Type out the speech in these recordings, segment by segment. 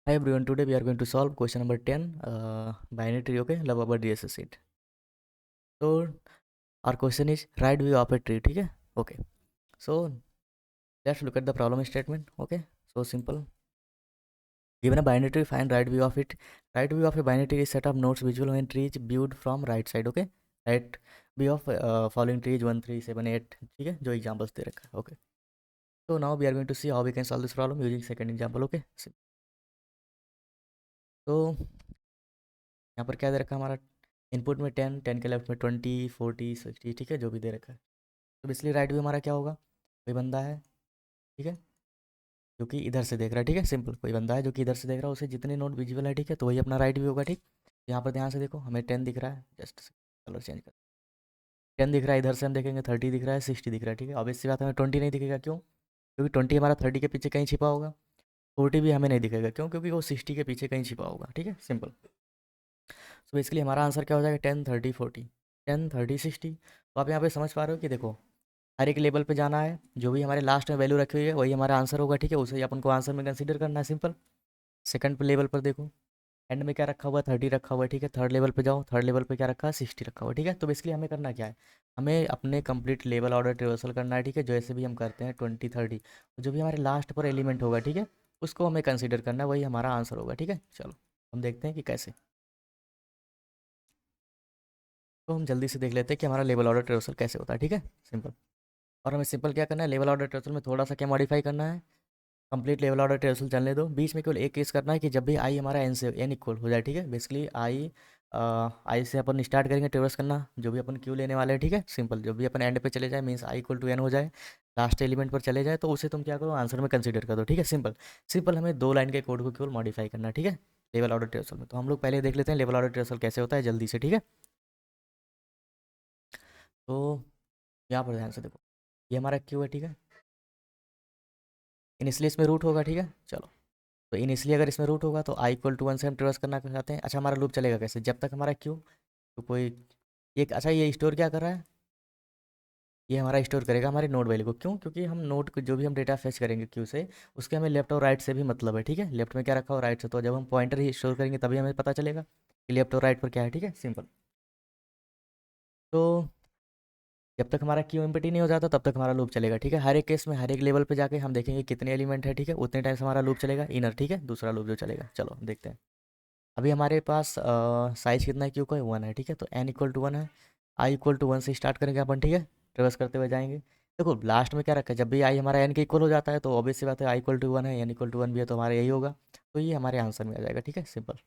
Hi everyone, today we are going to solve question number 10, binary tree, okay, love about DSS sheet. So our question is right view of a tree, ठीक है? Okay, so let's look at the problem statement, okay? So simple. Given a binary tree, find right view of it. Right view of a binary tree is set of nodes visible when tree is viewed from right side, okay? Right view of following trees 1, 3, 7, 8, ठीक है? जो examples दे रखा है, okay? So now we are going to see how we can solve this problem using second example, okay? तो यहाँ पर क्या दे रखा है हमारा इनपुट में 10, 10 के लेफ्ट में 20, 40, 60, ठीक है, जो भी दे रखा है। तो इसलिए राइट व्यू हमारा क्या होगा, कोई बंदा है, ठीक है, जो कि इधर से देख रहा है, ठीक है, सिंपल कोई बंदा है जो कि इधर से देख रहा है, उसे जितने नोट विजिबल है, ठीक है, तो वही अपना राइट व्यू होगा, ठीक। यहाँ पर ध्यान से देखो, हमें 10 दिख रहा है, जस्ट कलर चेंज कर, 10 दिख रहा है, इधर से हम देखेंगे 30 दिख रहा है, 60 दिख रहा है, ठीक है। ऑब्वियस सी बात, हमें 20 नहीं दिखेगा, क्यों? क्योंकि 20 हमारा 30 के पीछे कहीं छिपा होगा। 40 भी हमें नहीं दिखेगा, क्यों? क्योंकि वो 60 के पीछे कहीं छिपा होगा, ठीक है, सिंपल। सो बेसिकली हमारा आंसर क्या हो जाएगा, 10, 30, 40, 10, 30, 60। तो आप यहाँ पे समझ पा रहे हो कि देखो, हर एक लेवल पे जाना है, जो भी हमारे लास्ट में वैल्यू रखी हुई है वही हमारा आंसर होगा, ठीक है, उसे ही अपन को आंसर में कंसीडर करना है, सिंपल। सेकंड लेवल पर देखो, एंड में क्या रखा हुआ है, 30 रखा हुआ है, ठीक है। थर्ड लेवल पे जाओ, थर्ड लेवल पे क्या रखा है, 60 रखा हुआ है, ठीक है। तो बेसिकली हमें करना क्या है, हमें अपने कंप्लीट लेवल ऑर्डर रिवर्सल करना है, ठीक है, जैसे भी हम करते हैं 20, 30, जो भी हमारे लास्ट पर एलिमेंट होगा, ठीक है, उसको हमें कंसिडर करना है, वही हमारा आंसर होगा, ठीक है। चलो हम देखते हैं कि कैसे। तो हम जल्दी से देख लेते हैं कि हमारा लेवल ऑर्डर रिवर्सल कैसे होता है, ठीक है, सिंपल। और हमें सिंपल क्या करना है, लेवल ऑर्डर रिवर्सल में थोड़ा सा क्या मॉडिफाई करना है, कंप्लीट लेवल ऑर्डर ट्रेवल चलने दो, बीच में केवल एक केस करना है कि जब भी आई हमारा एन से एन इक्वल हो जाए, ठीक है। बेसिकली आई से अपन स्टार्ट करेंगे ट्रेवर्स करना, जो भी अपन क्यू लेने वाले हैं, ठीक है, सिंपल। जो भी अपन एंड पे चले जाए, means I equal to N हो जाए, लास्ट एलिमेंट पर चले जाए, तो उसे तुम क्या करो, आंसर में कंसीडर कर दो, ठीक है, सिंपल। सिंपल हमें 2 लाइन के कोड को केवल मॉडिफाई करना है, ठीक है, लेवल ऑर्डर ट्रेवल में। तो हम लोग पहले देख लेते हैं लेवल ऑर्डर ट्रेवल कैसे होता है, जल्दी से, ठीक है। तो यहाँ पर ध्यान से देखो, ये हमारा क्यू है, ठीक है, इनिशियली इसमें रूट होगा, ठीक है, चलो। तो इनिशियली अगर इसमें रूट होगा तो आई इक्वल टू 1 से हम ट्रेवर्स करना चाहते हैं। अच्छा, हमारा लूप चलेगा कैसे, जब तक हमारा क्यू, तो कोई एक, अच्छा ये स्टोर क्या कर रहा है, ये हमारा स्टोर करेगा हमारे नोड वैल्यू को, क्यों? क्योंकि हम नोड को जो भी हम डेटा फेच करेंगे क्यू से, उसके हमें लेफ्ट और राइट से भी मतलब है, ठीक है, लेफ्ट में क्या रखा हो, राइट से, तो जब हम पॉइंटर ही स्टोर करेंगे तभी हमें पता चलेगा कि लेफ्ट और राइट पर क्या है, ठीक है, सिंपल। तो जब तक हमारा क्यू एम्प्टी नहीं हो जाता तब तक हमारा लूप चलेगा, ठीक है। हर एक केस में हर एक लेवल पे जाके हम देखेंगे कितने एलिमेंट है, ठीक है, उतने टाइम्स हमारा लूप चलेगा इनर, ठीक है, दूसरा लूप जो चलेगा। चलो देखते हैं। अभी हमारे पास साइज कितना है क्यू का, 1 है, ठीक है, तो एन इक्वल टू 1 है, आई इक्वल टू 1 से स्टार्ट करेंगे अपन, ठीक है, ट्रेवर्स करते हुए जाएंगे। देखो लास्ट में क्या रखा है, जब भी आई हमारा एन के इक्वल हो जाता है तो ऑब्वियस सी बात है, आई इक्वल टू 1 है, एन इक्वल टू 1 भी है, तो हमारा यही होगा। तो ये हमारे आंसर में आ जाएगा, ठीक है, सिंपल।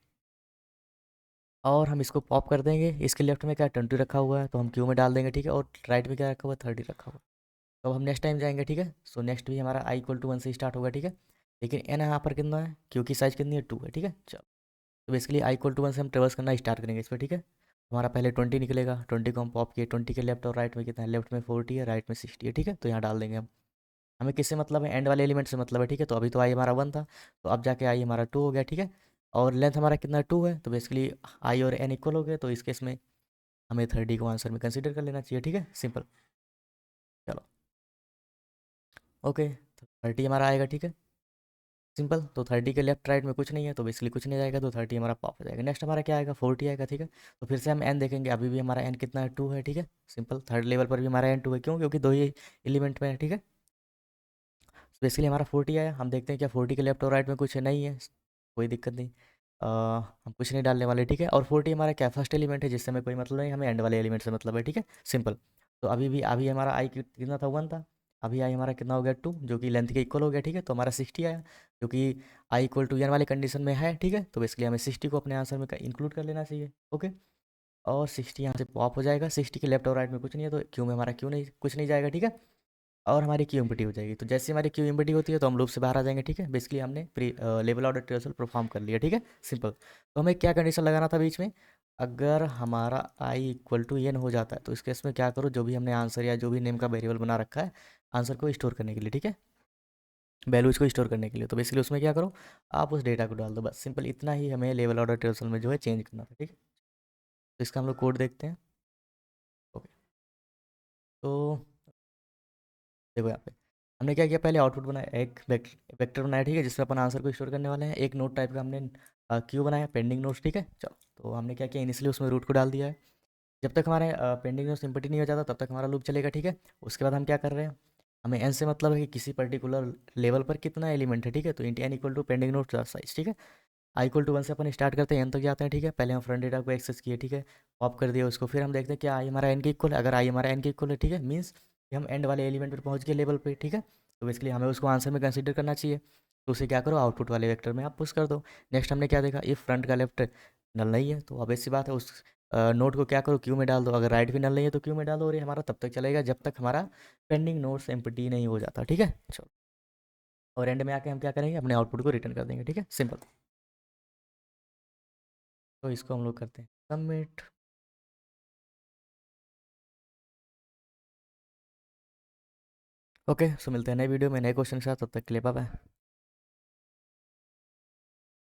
और हम इसको पॉप कर देंगे, इसके लेफ्ट में क्या 20 रखा हुआ है तो हम क्यू में डाल देंगे, ठीक है, और राइट में क्या रखा हुआ है, 30 रखा हुआ है। तो अब हम नेक्स्ट टाइम जाएंगे, ठीक है, सो नेक्स्ट भी हमारा आई इक्वल टू 1 से स्टार्ट होगा, ठीक है। लेकिन एन यहाँ पर कितना है, क्यू की साइज कितनी है, 2 है, ठीक है, चलो। तो बेसिकली आई इक्वल टू 1 से हम ट्रेवर्स करना स्टार्ट करेंगे इस पर, ठीक है। हमारा पहले 20 निकलेगा, 20 को हम पॉप किए, 20 के लेफ्ट और राइट में कितना है, लेफ्ट में 40 है, राइट में 60 है, ठीक है, तो यहाँ डाल देंगे हम। हमें किससे मतलब है, एंड वाले एलिमेंट से मतलब है, ठीक है। तो अभी तो आई हमारा 1 था, तो अब जाके आई हमारा 2 हो गया, ठीक है। और लेंथ हमारा कितना 2 है, तो बेसिकली आई और एन इक्वल हो गए, तो इस केस में हमें 30 को आंसर में कंसिडर कर लेना चाहिए, ठीक है, सिंपल। चलो ओके, तो 30 हमारा आएगा, ठीक है, सिंपल। तो 30 के लेफ्ट राइट में कुछ नहीं है, तो बेसिकली कुछ नहीं जाएगा, तो 30 हमारा पॉप हो जाएगा। नेक्स्ट हमारा क्या आएगा, 40 आएगा, ठीक है। तो फिर से हम एन देखेंगे, अभी भी हमारा एन कितना है, 2 है, ठीक है, सिंपल। थर्ड लेवल पर भी हमारा एन 2 है, क्यों? क्योंकि दो ही एलिमेंट में है, ठीक है। तो बेसिकली हमारा 40 आया, हम देखते हैं क्या 40 के लेफ्ट और राइट में कुछ नहीं है, कोई दिक्कत नहीं। हम कुछ नहीं डालने वाले, ठीक है। और 40 हमारा क्या फर्स्ट एलिमेंट है, जिससे हमें कोई मतलब नहीं, हमें एंड वाले एलिमेंट से मतलब है, ठीक है, सिंपल। तो अभी हमारा आई कितना था, 1 था, अभी आई हमारा कितना हो गया, 2, जो कि लेंथ के इक्वल हो गया, ठीक है। तो हमारा 60 आया, जो कि आई इक्वल टू एन वाले कंडीशन में है, ठीक है। तो बेसिकली हमें 60 को अपने आंसर में इंक्लूड कर लेना चाहिए, ओके। और 60 यहाँ से पॉप हो जाएगा, 60 के लेफ्ट और राइट में कुछ नहीं है, तो क्यू में हमारा क्यू नहीं, कुछ नहीं जाएगा, ठीक है। और हमारी क्यू एम्प्टी हो जाएगी। तो जैसे हमारी क्यू एम्प्टी होती है तो हम लूप से बाहर आ जाएंगे, ठीक है। बेसिकली हमने pre level order traversal perform कर लिया, ठीक है, सिंपल। तो हमें क्या कंडीशन लगाना था बीच में, अगर हमारा आई इक्वल टू एन हो जाता है तो इस केस में क्या करो, जो भी हमने आंसर या जो भी नेम का वेरिएबल बना रखा है आंसर को स्टोर करने के लिए, ठीक है, वैल्यूज को स्टोर करने के लिए, तो बेसिकली उसमें क्या करो, आप उस डेटा को डाल दो, बस सिंपल इतना ही हमें लेवल ऑर्डर ट्रेवर्सल में जो है चेंज करना था, ठीक है। तो इसका हम लोग कोड देखते हैं, ओके। तो देखो यहाँ पे हमने क्या किया, पहले आउटपुट बनाया, एक वेक्टर बनाया, ठीक है, जिसमें अपन आंसर को स्टोर करने वाले हैं। एक नोट टाइप का हमने क्यू बनाया, पेंडिंग नोट्स, ठीक है। चलो, तो हमने क्या किया, इनिशियली उसमें रूट को डाल दिया है। जब तक हमारे पेंडिंग नोट्स इम्पटी नहीं हो जाता तब तक हमारा लूप चलेगा, ठीक है। उसके बाद हम क्या कर रहे हैं, हमें एन से मतलब है कि किसी पर्टिकुलर लेवल पर कितना एलिमेंट है, ठीक है। तो int N equal to pending not size, ठीक है। आई इक्वल टू 1 से अपन स्टार्ट करते हैं, एन तक जाते हैं, ठीक है। पहले हम फ्रंट डेटा को एक्सेस किए, ठीक है, पॉप कर दिया उसको। फिर हम देखते हैं कि आई हमारा एन के इक्वल है। अगर आई हमारा एन के इक्वल है, ठीक है, मीन्स कि हम एंड वाले एलिमेंट पर पहुंच गए लेवल पे, ठीक है। तो बेसिकली हमें उसको आंसर में कंसीडर करना चाहिए। तो उसे क्या करो, आउटपुट वाले वेक्टर में आप पुश कर दो। नेक्स्ट हमने क्या देखा, इफ फ्रंट का लेफ्ट नल नहीं है तो ऑब्वियस सी बात है, उस नोट को क्या करो, क्यू में डाल दो। अगर राइट भी नल नहीं है तो क्यू में डालो, और ये हमारा तब तक चलेगा जब तक हमारा पेंडिंग नोट्स एम्प्टी नहीं हो जाता, ठीक है। चलो, और एंड में आके हम क्या करेंगे, अपने आउटपुट को रिटर्न कर देंगे, ठीक है, सिंपल। तो इसको हम लोग करते हैं सबमिट। ओके, सो मिलते हैं नए वीडियो में नए क्वेश्चन के साथ, तब तक के लिए बाय बाय।